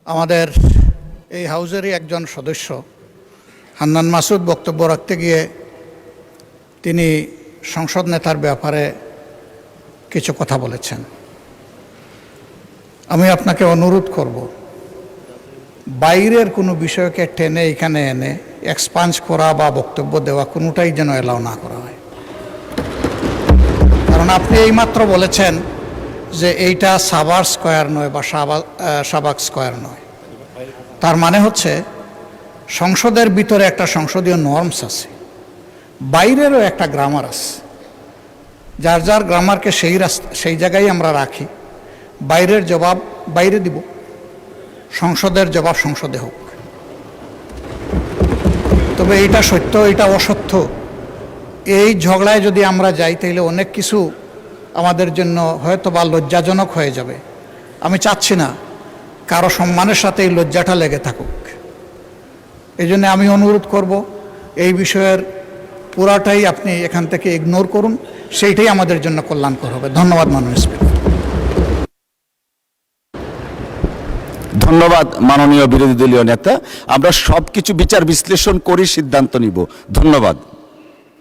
আমাদের এই হাউজেরই একজন সদস্য হান্নান মাসুদ বক্তব্য রাখতে গিয়ে তিনি সংসদ নেতার ব্যাপারে কিছু কথা বলেছেন। আমি আপনাকে অনুরোধ করব, বাইরের কোনো বিষয়কে টেনে এখানে এনে এক্সপাঞ্জ করা বা বক্তব্য দেওয়া কোনোটাই যেন এলাও না করা হয়। কারণ আপনি এইমাত্র বলেছেন যে এইটা সাভার স্কয়ার নয় বা শাহবাগ স্কয়ার নয়। তার মানে হচ্ছে সংসদের ভিতরে একটা সংসদীয় নর্মস আছে, বাইরেরও একটা গ্রামার আছে। যার যার গ্রামারকে সেই জায়গায় আমরা রাখি। বাইরের জবাব বাইরে দিব, সংসদের জবাব সংসদে হোক। তবে এইটা সত্য, এটা অসত্য, এই ঝগড়ায় যদি আমরা যাই তাহলে অনেক কিছু আমাদের জন্য হয়তো বা লজ্জাজনক হয়ে যাবে। আমি চাচ্ছি না কারো সম্মানের সাথে এই লজ্জাটা লেগে থাকুক। এই জন্য আমি অনুরোধ করব, এই বিষয়ের পুরাটাই আপনি এখান থেকে ইগনোর করুন, সেইটাই আমাদের জন্য কল্যাণকর হবে। ধন্যবাদ মাননীয় স্পিকার। ধন্যবাদ মাননীয় বিরোধী দলীয় নেতা। আমরা সবকিছু বিচার বিশ্লেষণ করি সিদ্ধান্ত নিব। ধন্যবাদ।